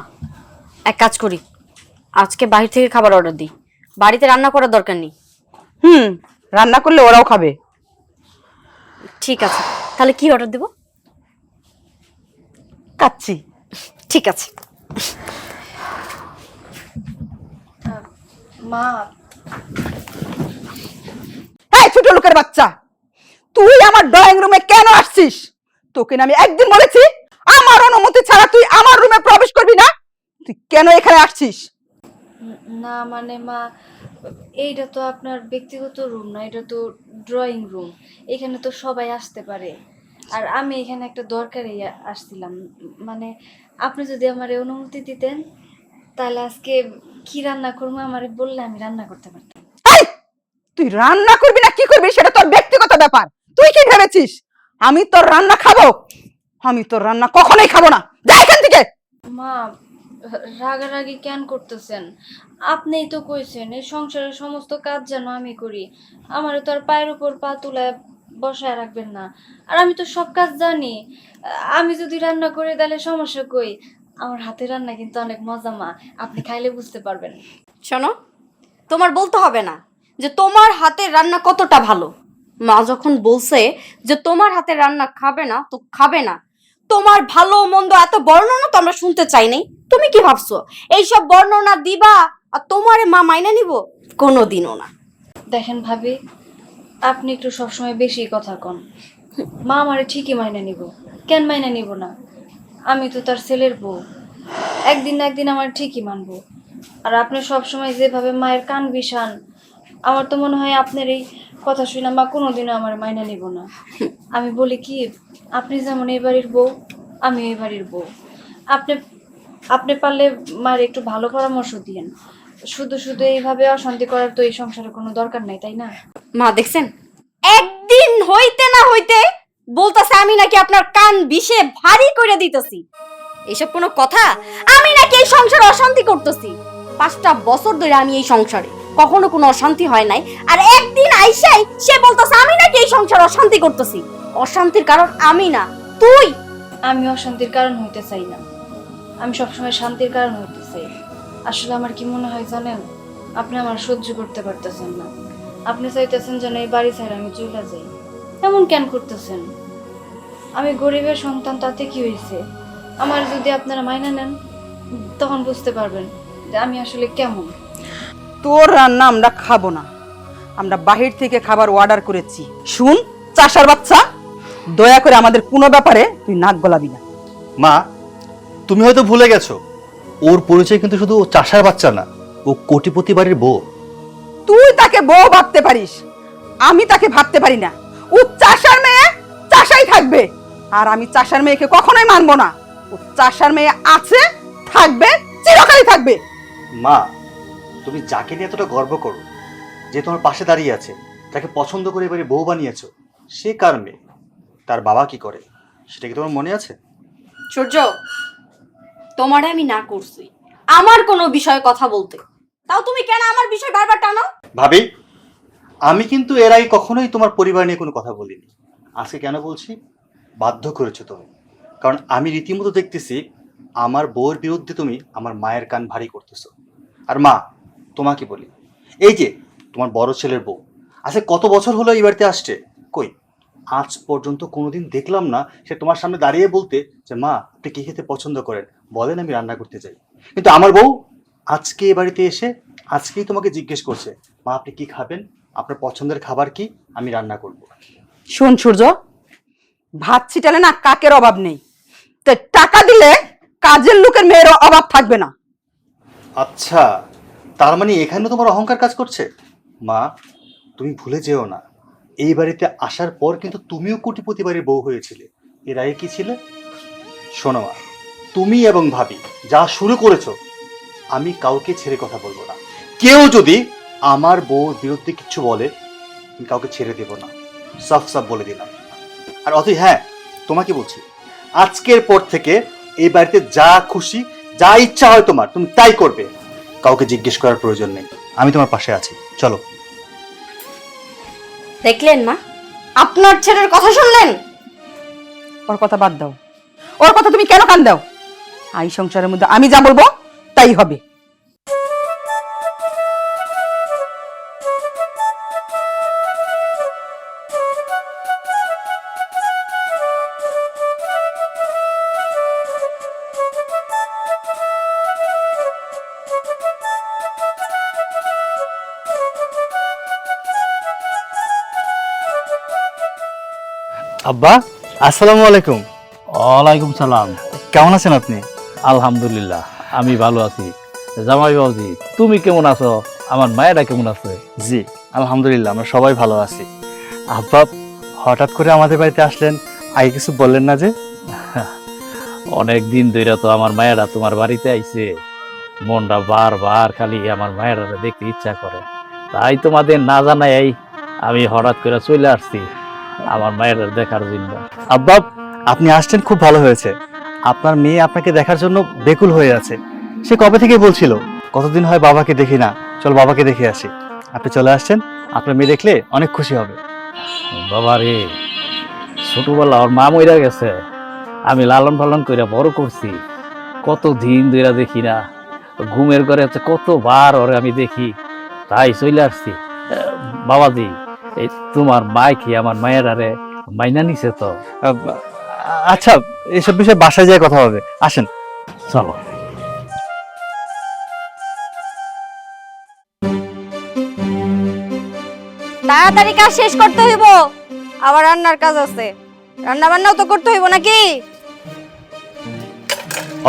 এক কাজ করি, আজকে বাইরে থেকে খাবার অর্ডার দিই। বাড়িতে রান্না করার দরকার নেই। রান্না করলে ওরাও খাবে। ঠিক আছে, তাহলে কি অর্ডার দেব? কাচ্ছি। ঠিক আছে। মা, এই ছোট লোকের বাচ্চা, তুই আমার ড্রয়িং রুমে কেন আসছিস? তোকে না আমি একদিন বলেছি আমার অনুমতি ছাড়া তুই আমার রুমে প্রবেশ করবি না? তুই কেন এখানে আসছিস? না মানে মা, এইটা তো আপনার ব্যক্তিগত রুম না, এটা তো ড্রয়িং রুম। এখানে তো সবাই আসতে পারে। আর আমি এখানে একটা দরকারে আসছিলাম। মানে আপনি যদি আমার অনুমতি দিতেন তাহলে আজকে কি রান্না করবো আমারে বললে আমি রান্না করতে পারতাম। এই, তুই রান্না করবি না কি করবি সেটা তোর ব্যক্তিগত ব্যাপার। তুই কি ভেবেছিস আমি তোর রান্না খাবো? আমি তোর রান্না কখনোই খাবো না। যা এখান থেকে। মা, রাগারাগি কেন করতেছেন? আপনিই তো কইছেন এই সংসারের সমস্ত কাজ যেন আমি করি। আমারও তো আর পায়ের উপর পা তুলে বসায় রাখবেন না। আর আমি তো সব কাজ জানি। আমি যদি রান্না করি তাহলে সমস্যা কই? আমার হাতের রান্না কিন্তু অনেক মজা মা, আপনি খাইলে বুঝতে পারবেন। শোনো, তোমার বলতে হবে না যে তোমার হাতের রান্না কতটা ভালো। মা যখন বলছে যে তোমার হাতের রান্না খাবে না তো খাবে না, তোমার ভালো মন্দ এত বর্ণনা তো আমরা শুনতে চাই নাই। তুমি কি ভাবছো এইসব বর্ণনা দিবা আর তোমারে মা মাইনে নিব? কোনোদিনও না। দেখেন ভাবি, আপনি একটু সবসময় বেশি কথা কন। মা আমারে ঠিকই মাইনে নিব, কেন মাইনে নিব না? আমি তো তার ছেলের বউ, একদিন না একদিন আমার ঠিকই মানবো। আর আপনি সবসময় যেভাবে মায়ের কান বিষান, আমার তো মনে হয় আপনার এই কথা শুনে মা কোনোদিনও আমার মাইনা নিব না। আমি বলি কি, আপনি যেমন এই বাড়ির বউ, আমি এই বাড়ির বউ। আপনি আপনি পারলে মায়ের একটু ভালো পরামর্শ দিয়েন। শুধু শুধু এইভাবে অশান্তি করার তো এই সংসারে কোনো দরকার নাই, তাই না? মা দেখছেন, একদিন হইতে না হইতে বলতাছে আমি নাকি আপনার কান বিষে ভারী করে দিতেছি। এসব কোনো কথা? আমি নাকি এই সংসারে অশান্তি করতেছি। 5টা বছর ধরে আমি এই সংসারে, কখনো কোনো অশান্তি হয় নাই। আর একদিন আইসাই সে বলতাছে আমি নাকি এই সংসারে অশান্তি করতেছি। অশান্তির কারণ আমি না, তুই। আমি অশান্তির কারণ হইতে চাই না, আমি সবসময় শান্তির কারণ হইতে চাই। আসলে আমার কি মনে হয় জানেন, আপনি আমার সহ্য করতে পারতেছেন না। আপনি চাইতেছেন যেন এই বাড়ি ছেড়ে আমি চলে যাই। এমন কেন করতেছেন? আমি গরিবের সন্তান, তাতে কি হয়েছে? আমার যদি আপনারা মাইনা নেন, তখন বুঝতে পারবেন যে আমি আসলে কেমন। তোর রান্না আমরা খাবো না, আমরা বাহির থেকে খাবার অর্ডার করেছি। শুন চাষার বাচ্চা, দয়া করে আমাদের কোনো ব্যাপারে তুই নাক গলাবি না। মা, তুমি হয়তো ভুলে গেছো, ওর পরিচয় কিন্তু শুধু ও চাষার বাচ্চা না, ও কোটিপতি বাড়ির বউ। তুই তাকে বউ ভাবতে পারিস, আমি তাকে ভাবতে পারি না। ও চাষার মেয়ে, চাষাই থাকবে। আর আমি চাষার মেয়েকে কখনোই মানবো না। ও চাষার মেয়ে আছে, থাকবে, চিরকালই থাকবে। মা, তুমি যাকে নিয়ে এতটা গর্ব করো, যে তোমার পাশে দাঁড়িয়ে আছে, তাকে পছন্দ করে এবারে বউ বানিয়েছো, সে কার মেয়ে? তার বাবা কি করে সেটা কি তোমার মনে আছে? সূর্য, তোমারে আমি না করছি আমার কোনো বিষয়ে কথা বলতে, তাও তুমি কেন আমার বিষয় বারবার টানো? ভাবি, আমি কিন্তু এর আগে কখনোই তোমার পরিবার নিয়ে কোনো কথা বলিনি। আজকে কেন বলছি? বাধ্য করেছো তুমি, কারণ আমি রীতিমতো দেখতেছি আমার বউয়ের বিরুদ্ধে তুমি আমার মায়ের কান ভারী করতেছো। আর মা, তোমাকে বলি, এই যে তোমার বড় ছেলের বউ, আচ্ছা কত বছর হলো এই বাড়িতে আসছে? কই আজ পর্যন্ত কোনোদিন দেখলাম না সে তোমার সামনে দাঁড়িয়ে বলতে যে মা আপনি কি খেতে পছন্দ করেন, বলেন আমি রান্না করতে চাই। কিন্তু আমার বউ আজকে এ বাড়িতে এসে আজকেই তোমাকে জিজ্ঞেস করছে, মা আপনি কি খাবেন, আপনার পছন্দের খাবার কি, আমি রান্না করব। শোন সূর্য, ভাত ছিটালে না কাকের অভাব নেই, তাই টাকা দিলে কাজের লোকের মেয়ের অভাব থাকবে না। আচ্ছা, তার মানে এখানে তোমার অহংকার কাজ করছে। মা, তুমি ভুলে যেও না, এই বাড়িতে আসার পর কিন্তু তুমিও কোটিপতি বাড়ির বউ হয়েছিলে। এর আগে কি ছিলে? শোনো মা, তুমি এবং ভাবি যা শুরু করেছো, আমি কাউকে ছেড়ে কথা বলবো না। কেউ যদি আমার বউর বিরুদ্ধে কিছু বলে, আমি কাউকে ছেড়ে দেব না, সাফ সাফ বলে দিলাম। আর অতই হ্যাঁ, তোমাকে বলছি, আজকের পর থেকে এই বাড়িতে যা খুশি, যা ইচ্ছা হয় তোমার, তুমি তাই করবে, কাউকে জিজ্ঞেস করার প্রয়োজন নেই। আমি তোমার পাশে আছি, চলো। দেখলেন মা, আপনার ছেলের কথা শুনলেন? ওর কথা বাদ দাও, ওর কথা তুমি কেন কান দাও? এই সংসারের মধ্যে আমি যা বলবো তাই হবে। আব্বা, আসসালামু আলাইকুম। ওয়ালাইকুম সালাম। কেমন আছেন আপনি? আলহামদুলিল্লাহ, আমি ভালো আছি। জামাই বাবুজি, তুমি কেমন আছো? আমার মায়েরা কেমন আছে? জি আলহামদুলিল্লাহ, আমরা সবাই ভালো আছি। আব্বা, হঠাৎ করে আমাদের বাড়িতে আসলেন, আগে কিছু বললেন না যে? অনেক দিন ধরে তো আমার মায়েরা তোমার বাড়িতে আইছে, মনটা বারবার খালি আমার মায়েরা দেখতে ইচ্ছা করে, তাই তোমাদের না জানাই আমি হঠাৎ করে চলে আসছি আমার মায়েরা দেখার জন্য। আব্বা, আপনি আসছেন খুব ভালো হয়েছে। আপনার মেয়ে আপনাকে দেখার জন্য বেকুল হয়ে আছে। সে কবে থেকে বলছিল কতদিন হয় বাবাকে দেখি না, চল বাবাকে দেখে আসি। আপনি চলে আসছেন, আপনার মেয়ে দেখলে অনেক খুশি হবে। বাবা রে, ছোটবেলা ওর মা মইরা গেছে, আমি লালন পালন করে বড় করছি, কত দিন ধরে দেখি না, ঘুমের ঘরে হচ্ছে কতবার ওরে আমি দেখি, তাই চলে আসছি। বাবাজি, এই তোমার মা কি আমার মায়ের আরে মাইনা নিছে তো? আচ্ছা, এসব বিষয়ে বাসায় যেয়ে কথা হবে, আসেন। চলো। তাড়াতাড়ি কাজ শেষ করতে হইব, আবার রান্নার কাজ আছে, রান্না বান্নাও তো করতে হইব নাকি?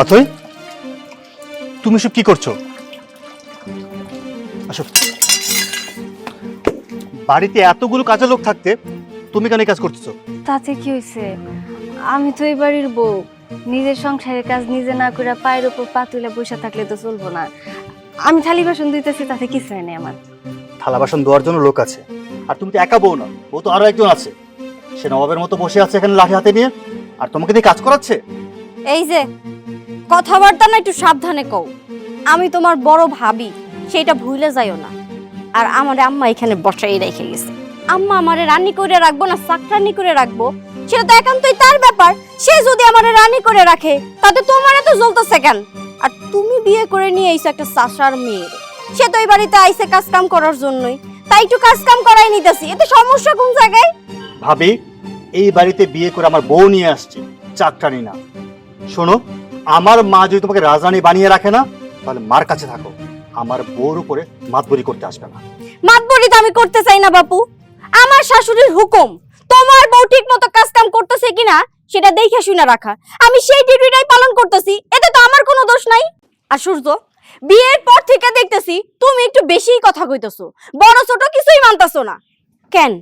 অথই, তুমি সব কি করছো? আসো। বাড়িতে এতগুলো কাজের লোক থাকতে তুমি কেন এই কাজ করতেছো? তাতে কি হয়েছে? আমি তো এই বাড়ির বউ। নিজের সংসারের কাজ নিজে না করে পায়ের উপর পা তুলে বসে থাকলে তো চলবো না। আমি থালি বাসন ধুইতেছি, তাতে কিছু হয় না আমার। থালা বাসন ধোয়ার জন্য লোক আছে, আর তুমি তো একা বউ না, ও তো আরো একজন আছে। সে নবাবের মতো বসে আছে এখানে লাঠি হাতে নিয়ে, আর তোমাকে দিয়ে কাজ করাচ্ছে। এই যে কথাবার্তা না একটু সাবধানে কও। আমি তোমার বড় ভাবি, সেটা ভুলে যাইও না। আর আমার আম্মা এখানে বসাই রেখে গেছে। আম্মা আমারে রানী করে রাখবো না চাকরানি করে রাখবো, সেটা তো একান্তই তার ব্যাপার। সে যদি আমারে রানী করে রাখে, তাতে তোমার এত জ্বলতেছে কেন? আর তুমি বিয়ে করে নিয়ে আইছো একটা চাষার মেয়ে, সে তো এই বাড়িতে আইছে কাজ কাম করার জন্যই, তাই একটু কাজ কাম করাই নিতেছি। এতে সমস্যা কোন জায়গায়? ভাবি, এই বাড়িতে বিয়ে করে আমার বউ নিয়ে আসছে, চাকরানি না। শোনো, আমার মা যদি তোমাকে রাজরানী বানিয়ে রাখে না, তাহলে মার কাছে থাকো। আমার বউর উপরে মাতবরি করতে আসবে না। মাতবরি তো আমি করতে চাই না বাপু। আমার শাশুড়ির হুকুম, তোমার বউ ঠিক মতো কাজ কাম করতেছে কিনা সেটা দেখে শুনে রাখা। আমি সেই ডিউটিটাই পালন করতেছি, এতে তো আমার কোনো দোষ নাই। আর সূর্য, বিয়ের পর থেকে দেখতেছি তুমি একটু বেশিই কথা কইতেছো, বড় ছোট কিছুই মানতাছো না। কেন?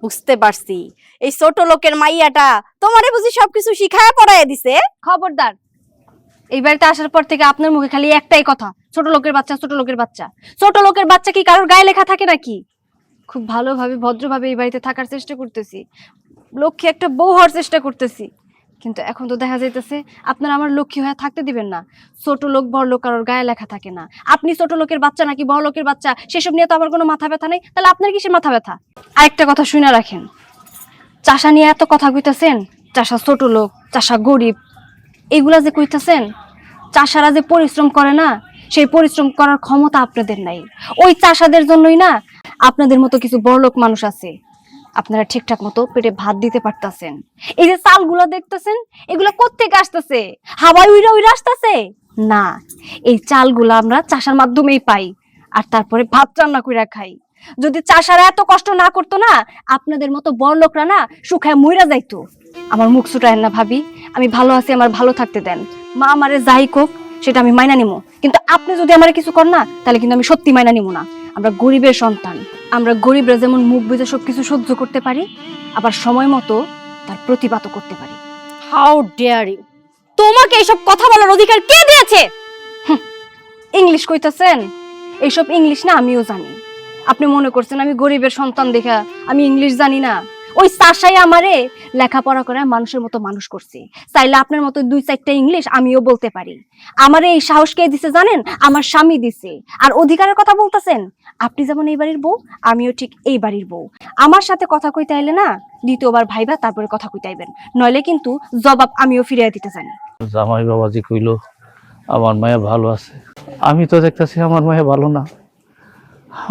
বুঝতে পারছি, এই ছোট লোকের মাইয়াটা তোমারে বুঝি সবকিছু শিখায় পড়ায় দিছে। খবরদার, এই বাড়িতে আসার পর থেকে আপনার মুখে খালি একটাই কথা, ছোট লোকের বাচ্চা, ছোট লোকের বাচ্চা। ছোট লোকের বাচ্চা কি কারোর গায়ে লেখা থাকে নাকি? খুব ভালোভাবে ভদ্রভাবে এই বাড়িতে থাকার চেষ্টা করতেছি, লক্ষ্মী একটা বউ হওয়ার চেষ্টা করতেছি, কিন্তু এখন তো দেখা যাইতেছে আপনারা আমার লক্ষ্মী হয়ে থাকতে দিবেন না। ছোট লোক বড় লোক কারোর গায়ে লেখা থাকে না। আপনি ছোট লোকের বাচ্চা নাকি বড় লোকের বাচ্চা সেসব নিয়ে তো আমার কোনো মাথা ব্যথা নেই। তাহলে আপনার কিসের মাথা ব্যথা? আরেকটা কথা শুনে রাখেন, চাষা নিয়ে এত কথা কইতাছেন, চাষা ছোট লোক, চাষা গরিব, এগুলা যে কইতাছেন, চাষারা যে পরিশ্রম করে না, সেই পরিশ্রম করার ক্ষমতা আপনাদের নাই। ওই চাষাদের জন্যই না আপনাদের মতো কিছু বড়লোক মানুষ আছে, আপনারা ঠিকঠাক মতো পেটে ভাত দিতে পারতাছেন। এই যে চালগুলা দেখতেছেন, এগুলা কোত্থেকে আসতেছে? হাওয়ায় উইরা উইরা আসতেছে না, এই চালগুলা আমরা চাষার মাধ্যমেই পাই, আর তারপরে ভাত রান্না কইরা খাই। যদি চাষারা এত কষ্ট না করতো না, আপনাদের মতো বড়লোকরা না শুকায় মইরা যাইতো। আমার মুখ ছুটায়েন না ভাবি, আমি ভালো আছি, আমার ভালো থাকতে দেন। মা আমারে যাই কোক সেটা আমি মাইনা নিমো, কিন্তু আপনি যদি আমারে কিছু কর না, তাহলে কিন্তু আমি সত্যি মাইনা নিমো না। আমরা গরিবের সন্তান, আমরা গরিবরা যেমন মুখ বুঝে সবকিছু সহ্য করতে পারি, আবার সময় মতো তার প্রতিবাদও করতে পারি। How dare you! তোমাকে এইসব কথা বলার অধিকার কে দিয়েছে? ইংলিশ কইতাছেন? এইসব ইংলিশ না আমিও জানি। আপনি মনে করছেন আমি গরিবের সন্তান দেখা আমি ইংলিশ জানি না? ওই চাষাই আমারে লেখাপড়া করে মানুষের মতো মানুষ করছে। চাইলে আপনার মতো 2-4টা ইংলিশ আমিও বলতে পারি। আমারে এই সাহস কে দিছে জানেন? আমার স্বামী দিছে। আর অধিকারের কথা বলতেছেন, আপনি যেমন এই বাড়ির বউ, আমিও ঠিক এই বাড়ির বউ। আমার সাথে কথা কইতে আইলে না দ্বিতীয়বার ভাইবা তারপরে কথা কইতে আইবেন, নইলে কিন্তু জবাব আমিও ফিরিয়ে দিতে জানি। জামাই বাবাজি কইলো আমার মায়া ভালো আছে, আমি তো দেখতেছি আমার মায়া ভালো না।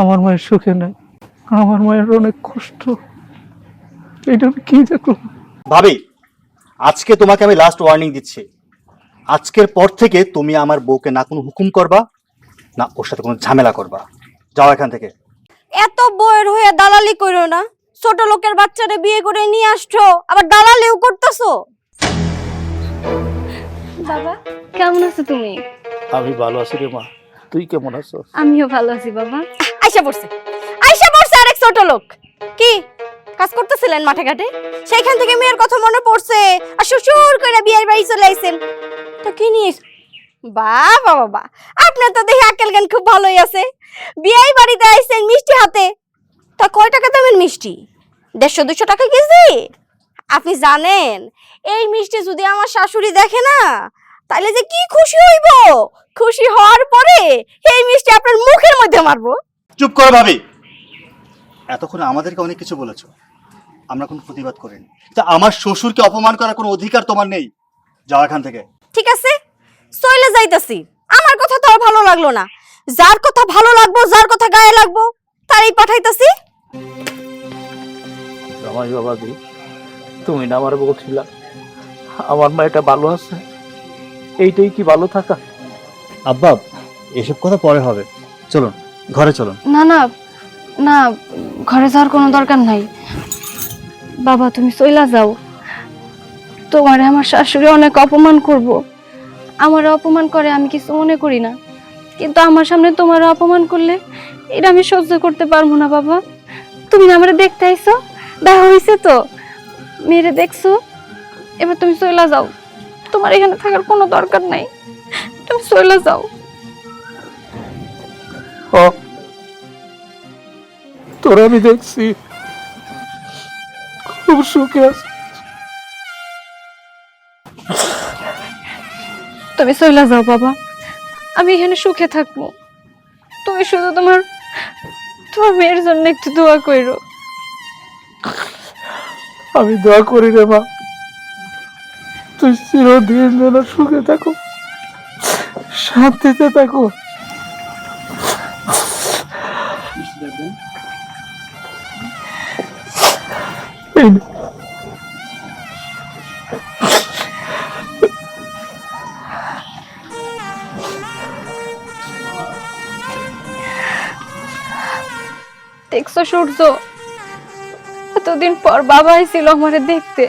আমার মায়ের সুখে নাই, আমার মায়ের অনেক কষ্ট। এটা আমি কি দেখলাম? ভাবি, আজকে তোমাকে আমি লাস্ট ওয়ার্নিং দিচ্ছি। আজকের পর থেকে তুমি আমার বউকে না কোনো হুকুম করবা, না ওর সাথে কোনো ঝামেলা করবা। যাও এখান থেকে। এত বইয়ের হয়ে দালালি কইরো না। ছোট লোকের বাচ্চারে বিয়ে করে নিয়ে আসছো, আবার দালালিও করতেছো। বাবা, কেমন আছো তুমি? আমি ভালো আছি রে মা, তুই কেমন আছো? আমিও ভালো আছি বাবা। আইসা পড়ছে আরেক ছোট লোক। কি কাজ করতেছিলেন মাঠে ঘাটে? সেইখান থেকে মেয়ের কথা মনে পড়ছে আর শ্বশুর করে বিয়ের বাড়ি চলে আইছেন। তো কি নিয়ে? বাবা বাবা, আপনার তো দেখে আকেল জ্ঞান খুব ভালোই আছে। বিয়ের বাড়িতে আইছেন মিষ্টি হাতে। তা কয় টাকা দামের মিষ্টি? 150-200 টাকা কেজি? আপনি জানেন এই মিষ্টি যদি আমার শাশুড়ি দেখে না, তাহলে যে কি খুশি হইব। খুশি হওয়ার পরে এই মিষ্টি আপনার মুখের মধ্যে মারবো। চুপ করো ভাবি, এতক্ষণ আমাদেরকে অনেক কিছু বলেছো, আমরা কোনো প্রতিবাদ করিনি। তা আমার শ্বশুরকে অপমান করার কোনো অধিকার তোমার নেই। যাও এখান থেকে। ঠিক আছে, চলে যাইতাছি। আমার কথা তো আর ভালো লাগলো না। যার কথা ভালো লাগবো, যার কথা গায়ে লাগবো, তারই পাঠাইতাছি। জামাই বাবাজি, তুমি না আমার বলছিলা আমার মায়েটা ভালো আছে, এইটাই কি ভালো থাকা? আব্বা, এসব কথা পরে হবে, চলুন ঘরে চলুন। না না না, ঘরে যাওয়ার কোনো দরকার নাই। বাবা তুমি চইলা যাও, তোমারে আমার শাশুড়ি অনেক অপমান করব। আমার অপমান করে আমি কিছু মনে করি না, কিন্তু আমার সামনে তোমার অপমান করলে এটা আমি সহ্য করতে পারবো না বাবা। তুমি না আমারে দেখতে আইছো, দেখা হয়েছে তো, মেরে দেখছো, এবার তুমি চলে যাও। তোমার এখানে থাকার কোনো দরকার নাই, তুমি চলে যাও। তোরা আমি দেখছি খুব সুখে আছিস। তুমি চলে যাও বাবা, আমি এখানে সুখে থাকবো। তুমি শুধু তোমার তোমার মেয়ের জন্য একটু দোয়া করো। আমি দোয়া করি রে মা, তুই চিরদিন যেন সুখে থাকো, শান্তিতে থাকো। এই নে। দেখছো সূর্য, এতদিন পর বাবা আইছিল আমারে দেখতে,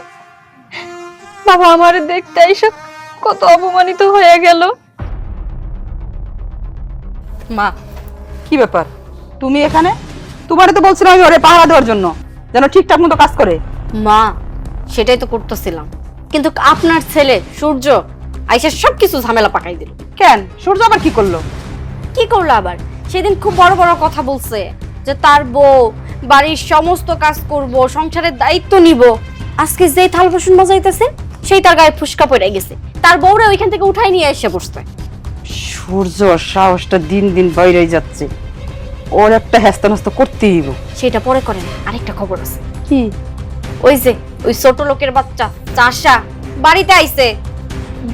বাবা আমারে দেখতে এসে কত অপমানিত হয়ে গেল। মা, কি ব্যাপার তুমি এখানে? তোমারে তো বলছিলাম আমি ওরে পাহারা দেওয়ার জন্য, যেন ঠিকঠাক মতো কাজ করে। মা, সেটাই তো করতেছিলাম, কিন্তু আপনার ছেলে সূর্য আইসা সবকিছু ঝামেলা পাকাই দিল। কেন, সূর্য আবার কি করলো? কি করলো আবার? সেদিন খুব বড় বড় কথা বলছে যে তার বউ বাড়ির সমস্ত কাজ করব, সংসারের দায়িত্ব নিব। আজকে যেই থাল বাসন বাজাইতেছে সেই তার গায়ে ফুসকা পড়ে গেছে, তার বউরে ওইখান থেকে উঠাই নিয়ে এসে বসছে। সূর্য সাহসটা দিন দিন বাইরে যাচ্ছে, ওর একটা হেস্তানস্ত করতেই হইব। সেটা পরে করেন, আরেকটা খবর আছে। কি? ওই যে ওই ছোট লোকের বাচ্চা চাষা বাড়িতে আইছে,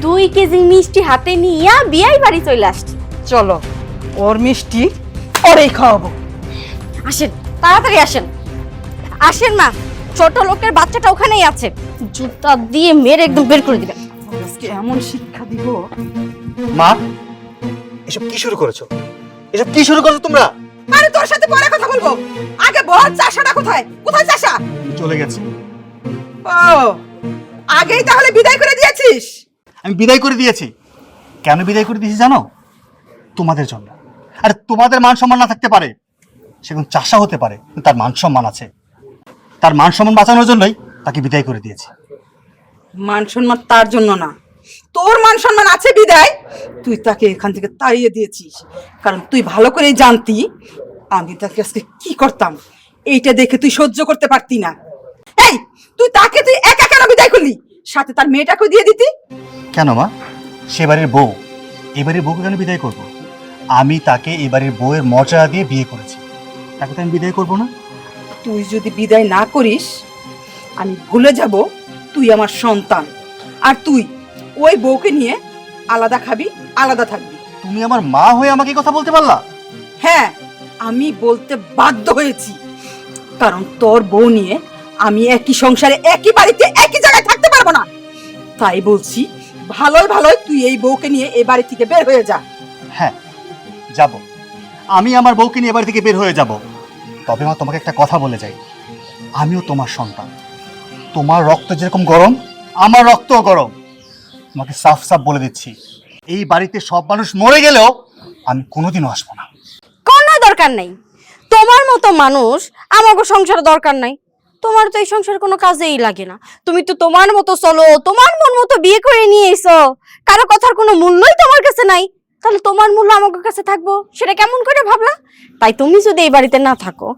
2 কেজি মিষ্টি হাতে নিয়ে বিয়াই বাড়ি চলে আসছে। চলো ওর মিষ্টি ওরেই খাওয়াবো। আসেন, তাড়াতাড়ি আসেন, আসেন না, ছোট লোকের বাচ্চাটা ওখানেই আছে, জুতা দিয়ে মেরে একদম বের করে দিবেন। আজকে এমন শিক্ষা দিব। মা, এসব কি শুরু করেছো? এসব কি শুরু করেছো তোমরা? আরে তোর সাথে পরে কথা বলবো, আগে বল চাষাটা কোথায়? কোথায় চাষা? চলে গেছি। ও, আগেই তাহলে বিদায় করে দিয়েছিস? আমি বিদায় করে দিয়েছি। কেন বিদায় করে দিয়েছি জানো? তোমাদের জন্য। আরে তোমাদের মান সম্মান না থাকতে পারে, সে কোন চাষা হতে পারে, কিন্তু তার মান সম্মান আছে। তার মান সম্মান বাঁচানোর জন্যই তাকে বিদায় করে দিয়েছি। মান সম্মান তার জন্য না, তোর মান সম্মান আছে বিদায় তুই তাকে এখান থেকে তাড়িয়ে দিয়েছিস, কারণ তুই ভালো করে জানতি আমি তাকে আজকে কি করতাম। এইটা দেখে তুই সহ্য করতে পারতি না। এই, তুই একা কেন বিদায় করলি? সাথে তার মেয়েটাকেও দিয়ে দিতি। কেন মা? সে বাড়ির বউ, এবারের বউকে কেন বিদায় করব? আমি তাকে এবারের বউয়ের মর্যাদা দিয়ে বিয়ে করেছি, তাকে তো আমি বিদায় করবো না। তুই যদি বিদায় না করিস আমি ভুলে যাব তুই আমার সন্তান, আর তুই ওই বউকে নিয়ে আলাদা খাবি, আলাদা থাকবি। তুমি আমার মা হয়ে আমাকে এই কথা বলতে পারলা? হ্যাঁ, আমি বলতে বাধ্য হয়েছি, কারণ তোর বউ নিয়ে আমি একই সংসারে, একই বাড়িতে, একই জায়গায় থাকতে পারবো না। তাই বলছি, ভালোই ভালোই তুই এই বউকে নিয়ে এ বাড়ি থেকে বের হয়ে যা। হ্যাঁ, যাব। আমি আমার বউকে নিয়ে বাড়ি থেকে বের হয়ে যাব। তবে মা, তোমাকে একটা কথা বলে যাই, আমিও তোমার সন্তান। তোমার রক্ত যেরকম গরম, আমার রক্তও গরম। তোমাকে সাফ সাফ বলে দিচ্ছি, এই বাড়িতে সব মানুষ মরে গেলেও আমি কোনোদিনও আসবো না। কোনো দরকার নাই, তোমার মতো মানুষ আমাকে সংসারে দরকার নাই। তোমার তো এই সংসার কোনো কাজেই লাগে না, তুমি তো তোমার মতো চলো, তোমার মন মতো বিয়ে করে নিয়ে এসো, কারো কথার কোনো মূল্যই তোমার কাছে নাই। তাহলে তোমার মূল্য আমার কাছে থাকবো, সেটা কেমন করে ভাবলা? তাই তুমি যদি এই বাড়িতে না থাকো,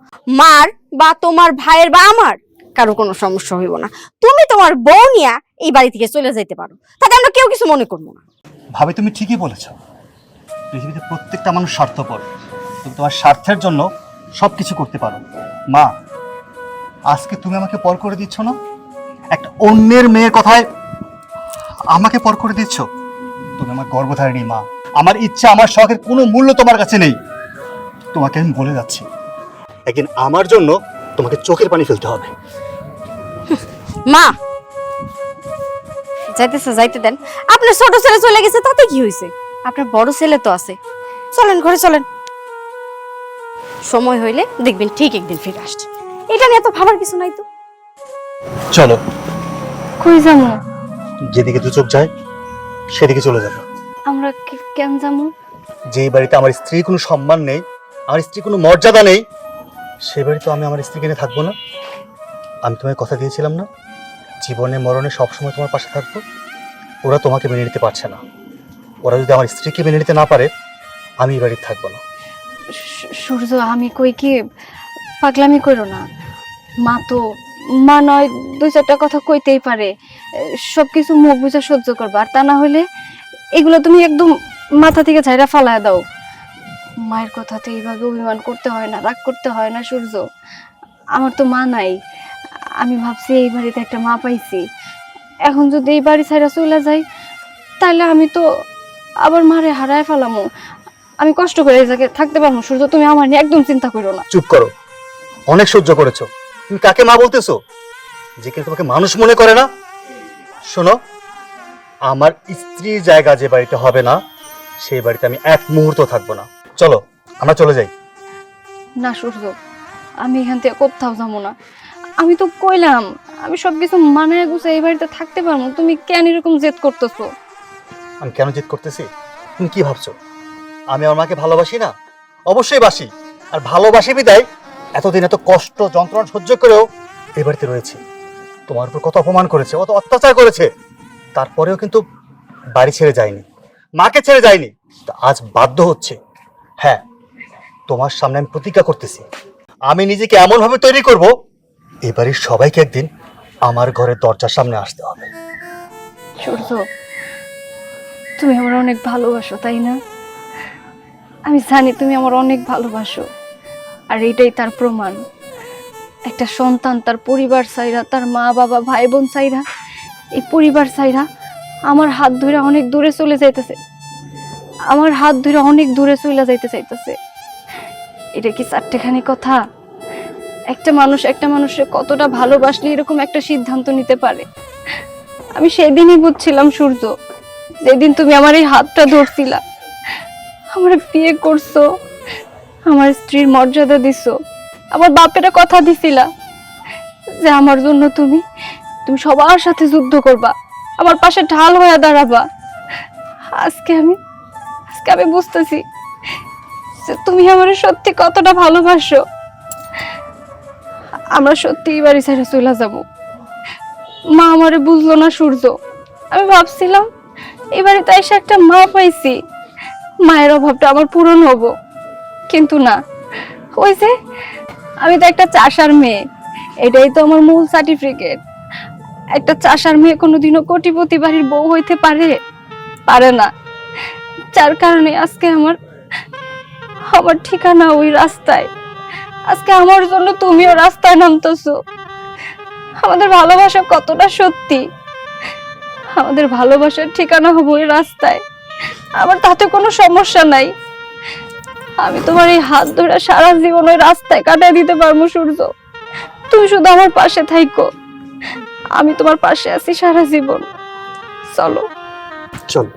মার বা তোমার ভাইয়ের বা আমার কারো কোনো সমস্যা হইব না। তুমি তোমার বউ নিয়ে এই বাড়ি থেকে চলে যেতে পারো, তাতে আমরা কেউ কিছু মনে করবো না। ভাবে তুমি ঠিকই বলেছ, পৃথিবীতে প্রত্যেকটা মানুষ স্বার্থপর, তুমি তোমার স্বার্থের জন্য সব কিছু করতে পারো। মা, আজকে তুমি আমাকে পর করে দিচ্ছ না, একটা অন্যের মেয়ের কথায় আমাকে পর করে দিচ্ছ। তুমি আমার গর্ভধারিণী মা, আমার ইচ্ছা, আমার শখের কোনো মূল্য তোমার কাছে নেই। তোমাকে আমি বলে যাচ্ছি, একদিন আমার জন্য তোমাকে চোখের পানি ফেলতে হবে। মা, যাইতেছে যাইতে দেন, আপনার ছোট ছেলে চলে গেছে, তাতে কি হয়েছে? আপনার বড় ছেলে তো আছে, চলেন ঘরে চলেন, সময় হইলে দেখবেন ঠিক একদিন ফিরে আসছে। এটা নিয়ে তো ভাবার কিছু নাই তো। চলো, কই যাবো? যেদিকে দু চোখ যায় সেদিকে চলে যাবো। আমরা কেন যাবো? যেই বাড়িতে আমার স্ত্রীর কোনো সম্মান নেই, আমার স্ত্রীর কোনো মর্যাদা নেই, সেই বাড়িতে আমি আমার স্ত্রীকে নিয়ে থাকবো না। আমি তোমায় কথা দিয়েছিলাম না, জীবনে মরণে সবসময় তোমার পাশে থাকবো। ওরা তোমাকে মেনে নিতে পারছে না। ওরা যদি আমার স্ত্রীকে মেনে নিতে না পারে, আমি এই বাড়িতে থাকবো না। সূর্য, আমি কই কি, পাগলামি করো না। মা নয় দুই চারটা কথা কইতেই পারে, সবকিছু মুখ বুঝা সহ্য করবা। আর তা না হইলে এগুলো তুমি একদম মাথা থেকে ঝাইরা ফালায় দাও। মায়ের কথাতে এইভাবে অভিমান করতে হয় না, রাগ করতে হয় না সূর্য। আমার তো মা নাই, আমি ভাবছি এই বাড়িতে একটা মা পাইছি। এখন যদি এই বাড়ি ছাইরা চলে যাই, তাহলে আমি তো আবার মারে হারায় ফেলামো। আমি কষ্ট করে এই জায়গায় থাকতে পারবো সূর্য, তুমি আমার নিয়ে একদম চিন্তা করো না। চুপ করো, অনেক সহ্য করেছো। তুমি কাকে মা বলতেছো, যে কিনা তোমাকে মানুষ মনে করে না? শোনো, আমার স্ত্রীর জায়গা যে বাড়িতে হবে না, সেই বাড়িতে আমি এক মুহূর্ত থাকবো না। চলো আমরা চলে যাই। না সূর্য, আমি এখান থেকে কোথাও যাবো না। আমি তো কইলাম আমি সবকিছু মানায় গুছে এই বাড়িতে থাকতে পারবো, তুমি কেন এরকম জেদ করতেছো? আমি কেন জিদ করতেছি তুমি কি ভাবছো? আমি আমার মাকে ভালোবাসি না? অবশ্যই বাসি। আর ভালোবাসি বিদায় এতদিন এত কষ্ট যন্ত্রণা সহ্য করেও এই বাড়িতে রয়েছি। তোমার উপর কত অপমান করেছে, কত অত্যাচার করেছে, তারপরেও কিন্তু বাড়ি ছেড়ে যায়নি, মাকে ছেড়ে যায়নি। তো আজ বাধ্য হচ্ছে। হ্যাঁ, তোমার সামনে আমি প্রতিজ্ঞা করতেছি, আমি নিজেকে এমন ভাবে তৈরি করব, এই বাড়ির সবাইকে একদিন আমার ঘরের দরজার সামনে আসতে হবে। সূর্য, তুমি আমার অনেক ভালোবাসো, তাই না? আমি জানি তুমি আমার অনেক ভালোবাসো, আর এটাই তার প্রমাণ। একটা সন্তান তার পরিবার চাইরা, তার মা বাবা ভাই বোন চাইরা, এই পরিবার চাইরা আমার হাত ধরে অনেক দূরে চলে যাইতেছে, আমার হাত ধরে অনেক দূরে চলে যাইতে চাইতেছে। এটা কি চারটেখানি কথা? একটা মানুষ একটা মানুষের কতটা ভালোবাসলে এরকম একটা সিদ্ধান্ত নিতে পারে? আমি সেদিনই বুঝছিলাম সূর্য, যেদিন তুমি আমার এই হাতটা ধরছিলা, আমার বিয়ে করছো, আমার স্ত্রীর মর্যাদা দিছো, আমার বাপেরা কথা দিছিলা যে আমার জন্য তুমি সবার সাথে যুদ্ধ করবা, আমার পাশে ঢাল হয়ে দাঁড়াবা। আজকে আমি বুঝতেছি যে তুমি আমার সত্যি কতটা ভালোবাসো। আমরা সত্যি এই বাড়ি ছেড়ে চলে যাব। মা আমারে বুঝলো না সূর্য। আমি ভাবছিলাম এই বাড়িতে এসে একটা মা পাইছি, মায়ের অভাবটা আমার পূরণ হবো, কিন্তু না। ওই যে আমি তো একটা চাষার মেয়ে, এটাই তো আমার মূল সার্টিফিকেট। একটা চাষার মেয়ে কোনোদিনও কোটিপতি বাড়ির বউ হইতে পারে না। যার কারণে আজকে আমার ঠিকানা ওই রাস্তায়। আজকে আমার জন্য তুমিও রাস্তায় নামতেছো। আমাদের ভালোবাসা কতটা সত্যি, আমাদের ভালোবাসার ঠিকানা হবো ওই রাস্তায়। আমার তাতে কোনো সমস্যা নাই। আমি তোমার এই হাত ধরে সারা জীবন ওই রাস্তায় কাটাই দিতে পারবো সূর্য। তুমি শুধু আমার পাশে থাইকো, আমি তোমার পাশে আছি সারা জীবন। চলো। চলো।